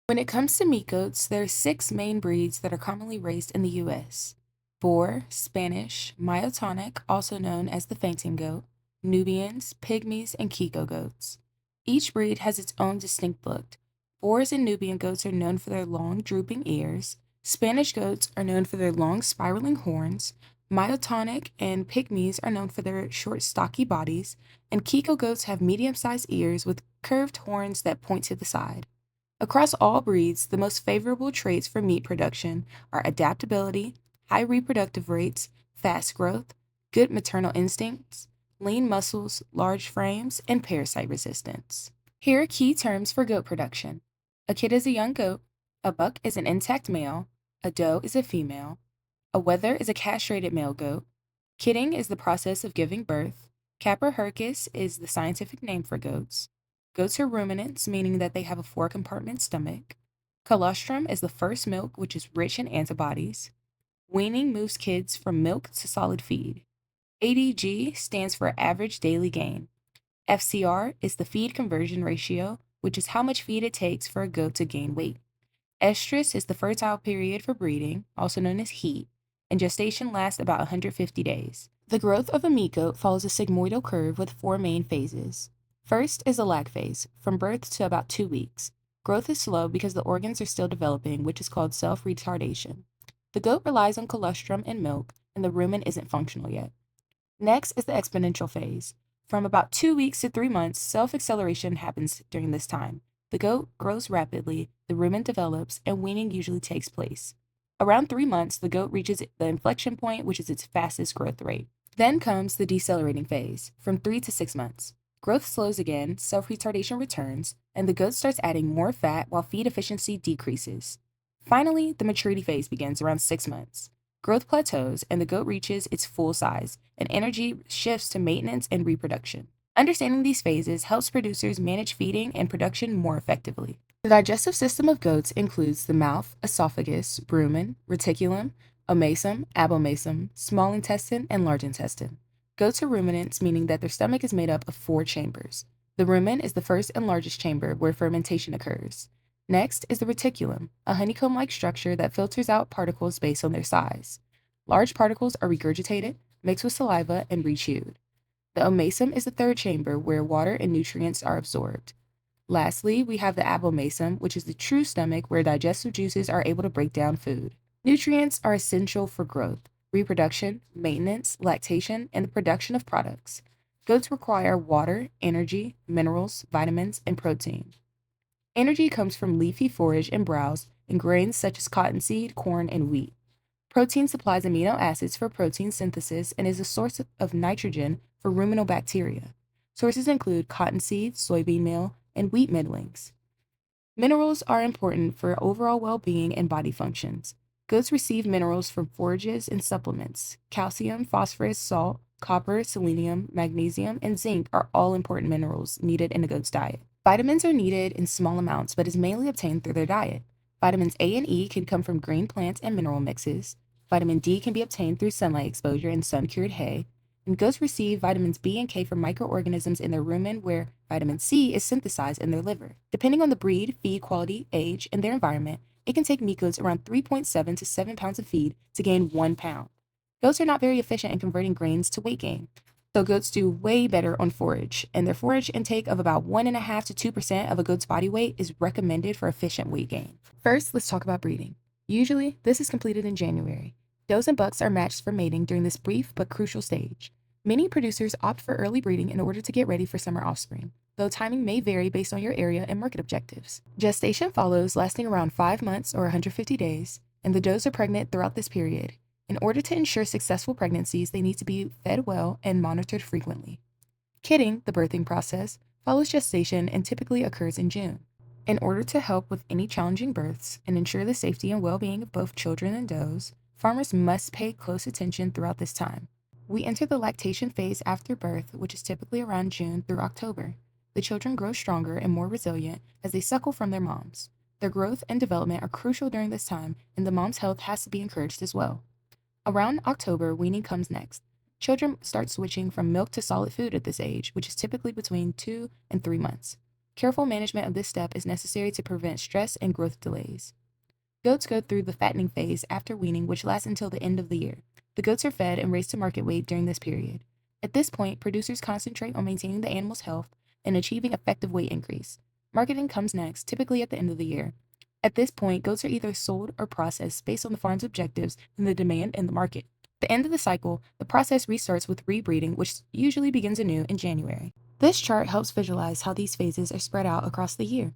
When it comes to meat goats, there are six main breeds that are commonly raised in the U.S. Boer, Spanish, Myotonic, also known as the fainting goat, Nubians, Pygmies, and Kiko goats. Each breed has its own distinct look. Boers and Nubian goats are known for their long, drooping ears. Spanish goats are known for their long, spiraling horns. Myotonic and Pygmies are known for their short, stocky bodies. And Kiko goats have medium sized ears with curved horns that point to the side. Across all breeds, the most favorable traits for meat production are adaptability, high reproductive rates, fast growth, good maternal instincts, lean muscles, large frames, and parasite resistance. Here are key terms for goat production. A kid is a young goat, a buck is an intact male, a doe is a female, a wether is a castrated male goat, kidding is the process of giving birth, capra hircus is the scientific name for goats. Goats are ruminants, meaning that they have a four-compartment stomach. Colostrum is the first milk, which is rich in antibodies. Weaning moves kids from milk to solid feed. ADG stands for average daily gain. FCR is the feed conversion ratio, which is how much feed it takes for a goat to gain weight. Estrus is the fertile period for breeding, also known as heat, and gestation lasts about 150 days. The growth of a meat goat follows a sigmoidal curve with four main phases. First is the lag phase, from birth to about 2 weeks. Growth is slow because the organs are still developing, which is called self-retardation. The goat relies on colostrum and milk, and the rumen isn't functional yet. Next is the exponential phase. From about 2 weeks to 3 months, self-acceleration happens during this time. The goat grows rapidly, the rumen develops, and weaning usually takes place. Around 3 months, the goat reaches the inflection point, which is its fastest growth rate. Then comes the decelerating phase, from 3 to 6 months. Growth slows again, self-retardation returns, and the goat starts adding more fat while feed efficiency decreases. Finally, the maturity phase begins around 6 months. Growth plateaus, and the goat reaches its full size, and energy shifts to maintenance and reproduction. Understanding these phases helps producers manage feeding and production more effectively. The digestive system of goats includes the mouth, esophagus, rumen, reticulum, omasum, abomasum, small intestine, and large intestine. Goats are ruminants, meaning that their stomach is made up of 4 chambers. The rumen is the first and largest chamber where fermentation occurs. Next is the reticulum, a honeycomb-like structure that filters out particles based on their size. Large particles are regurgitated, mixed with saliva, and rechewed. The omasum is the third chamber where water and nutrients are absorbed. Lastly, we have the abomasum, which is the true stomach where digestive juices are able to break down food. Nutrients are essential for growth, reproduction, maintenance, lactation, and the production of products. Goats require water, energy, minerals, vitamins, and protein. Energy comes from leafy forage and browse and grains such as cottonseed, corn, and wheat. Protein supplies amino acids for protein synthesis and is a source of nitrogen for ruminal bacteria. Sources include cottonseed, soybean meal, and wheat middlings. Minerals are important for overall well-being and body functions. Goats receive minerals from forages and supplements. Calcium, phosphorus, salt, copper, selenium, magnesium, and zinc are all important minerals needed in a goat's diet. Vitamins are needed in small amounts, but is mainly obtained through their diet. Vitamins A and E can come from green plants and mineral mixes. Vitamin D can be obtained through sunlight exposure and sun-cured hay. And goats receive vitamins B and K from microorganisms in their rumen, where vitamin C is synthesized in their liver. Depending on the breed, feed quality, age, and their environment, it can take meat goats around 3.7 to 7 pounds of feed to gain 1 pound. Goats are not very efficient in converting grains to weight gain, so goats do way better on forage, and their forage intake of about 1.5 to 2% of a goat's body weight is recommended for efficient weight gain. First, let's talk about breeding. Usually, this is completed in January. Does and bucks are matched for mating during this brief but crucial stage. Many producers opt for early breeding in order to get ready for summer offspring, though timing may vary based on your area and market objectives. Gestation follows, lasting around 5 months or 150 days, and the does are pregnant throughout this period. In order to ensure successful pregnancies, they need to be fed well and monitored frequently. Kidding, the birthing process, follows gestation and typically occurs in June. In order to help with any challenging births and ensure the safety and well-being of both children and does, farmers must pay close attention throughout this time. We enter the lactation phase after birth, which is typically around June through October. The children grow stronger and more resilient as they suckle from their moms. Their growth and development are crucial during this time, and the mom's health has to be encouraged as well. Around October, weaning comes next. Children start switching from milk to solid food at this age, which is typically between 2 and 3 months. Careful management of this step is necessary to prevent stress and growth delays. Goats go through the fattening phase after weaning, which lasts until the end of the year. The goats are fed and raised to market weight during this period. At this point, producers concentrate on maintaining the animal's health and achieving effective weight increase. Marketing comes next, typically at the end of the year. At this point, goats are either sold or processed based on the farm's objectives and the demand in the market. At the end of the cycle, the process restarts with rebreeding, which usually begins anew in January. This chart helps visualize how these phases are spread out across the year.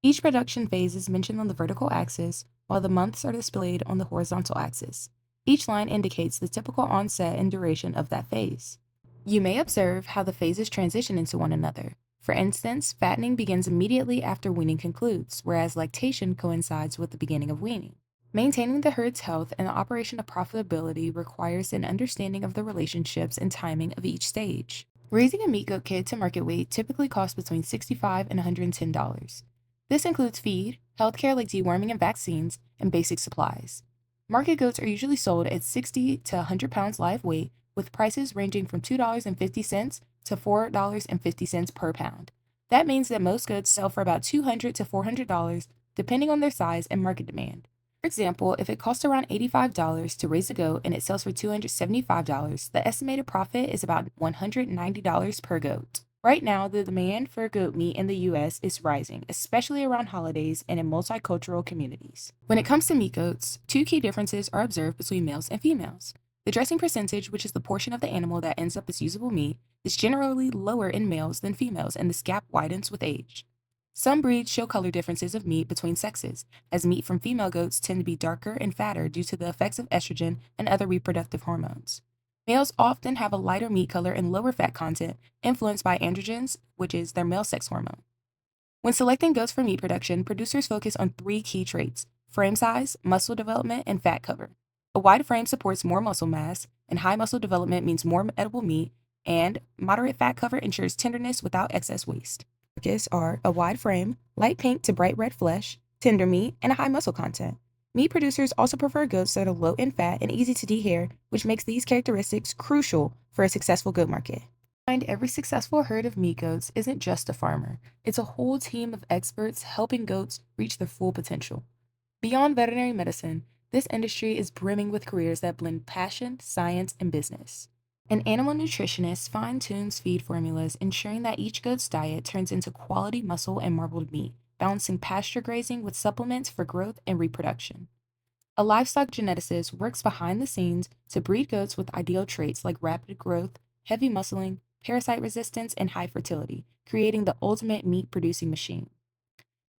Each production phase is mentioned on the vertical axis, while the months are displayed on the horizontal axis. Each line indicates the typical onset and duration of that phase. You may observe how the phases transition into one another. For instance, fattening begins immediately after weaning concludes, whereas lactation coincides with the beginning of weaning. Maintaining the herd's health and the operation of profitability requires an understanding of the relationships and timing of each stage. Raising a meat goat kid to market weight typically costs between $65 and $110. This includes feed, healthcare like deworming and vaccines, and basic supplies. Market goats are usually sold at 60 to 100 pounds live weight, with prices ranging from $2.50 to $4.50 per pound. That means that most goats sell for about $200 to $400, depending on their size and market demand. For example, if it costs around $85 to raise a goat and it sells for $275, the estimated profit is about $190 per goat. Right now, the demand for goat meat in the U.S. is rising, especially around holidays and in multicultural communities. When it comes to meat goats, two key differences are observed between males and females. The dressing percentage, which is the portion of the animal that ends up as usable meat, is generally lower in males than females, and this gap widens with age. Some breeds show color differences of meat between sexes, as meat from female goats tend to be darker and fatter due to the effects of estrogen and other reproductive hormones. Males often have a lighter meat color and lower fat content, influenced by androgens, which is their male sex hormone. When selecting goats for meat production, producers focus on three key traits: frame size, muscle development, and fat cover. A wide frame supports more muscle mass, and high muscle development means more edible meat, and moderate fat cover ensures tenderness without excess waste. Focus are a wide frame, light pink to bright red flesh, tender meat, and a high muscle content. Meat producers also prefer goats that are low in fat and easy to dehair, which makes these characteristics crucial for a successful goat market. Behind every successful herd of meat goats isn't just a farmer. It's a whole team of experts helping goats reach their full potential. Beyond veterinary medicine, this industry is brimming with careers that blend passion, science, and business. An animal nutritionist fine-tunes feed formulas, ensuring that each goat's diet turns into quality muscle and marbled meat, balancing pasture grazing with supplements for growth and reproduction. A livestock geneticist works behind the scenes to breed goats with ideal traits like rapid growth, heavy muscling, parasite resistance, and high fertility, creating the ultimate meat-producing machine.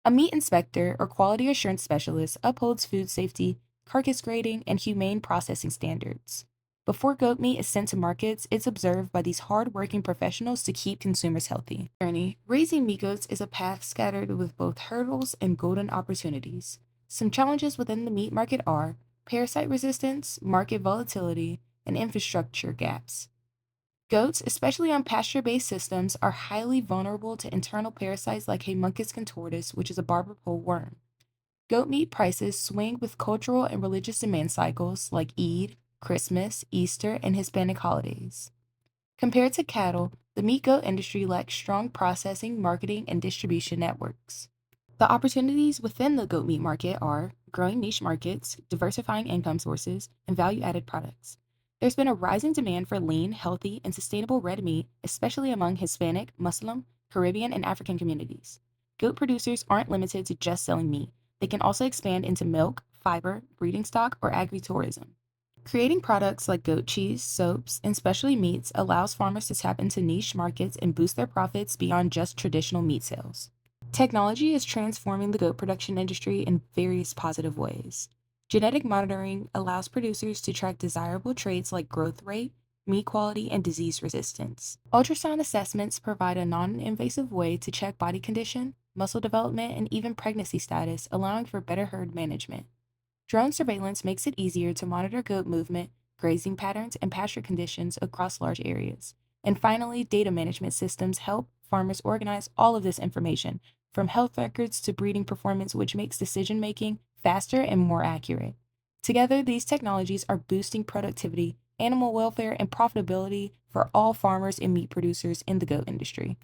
A meat inspector or quality assurance specialist upholds food safety, carcass grading, and humane processing standards. Before goat meat is sent to markets, it's observed by these hard-working professionals to keep consumers healthy. Raising meat goats is a path scattered with both hurdles and golden opportunities. Some challenges within the meat market are parasite resistance, market volatility, and infrastructure gaps. Goats, especially on pasture-based systems, are highly vulnerable to internal parasites like Haemonchus contortus, which is a barber pole worm. Goat meat prices swing with cultural and religious demand cycles like Eid, Christmas, Easter, and Hispanic holidays. Compared to cattle, the meat goat industry lacks strong processing, marketing, and distribution networks. The opportunities within the goat meat market are growing niche markets, diversifying income sources, and value-added products. There's been a rising demand for lean, healthy, and sustainable red meat, especially among Hispanic, Muslim, Caribbean, and African communities. Goat producers aren't limited to just selling meat. They can also expand into milk, fiber, breeding stock, or agritourism. Creating products like goat cheese, soaps, and specialty meats allows farmers to tap into niche markets and boost their profits beyond just traditional meat sales. Technology is transforming the goat production industry in various positive ways. Genetic monitoring allows producers to track desirable traits like growth rate, meat quality, and disease resistance. Ultrasound assessments provide a non-invasive way to check body condition, muscle development, and even pregnancy status, allowing for better herd management. Drone surveillance makes it easier to monitor goat movement, grazing patterns, and pasture conditions across large areas. And finally, data management systems help farmers organize all of this information, from health records to breeding performance, which makes decision-making faster and more accurate. Together, these technologies are boosting productivity, animal welfare, and profitability for all farmers and meat producers in the goat industry.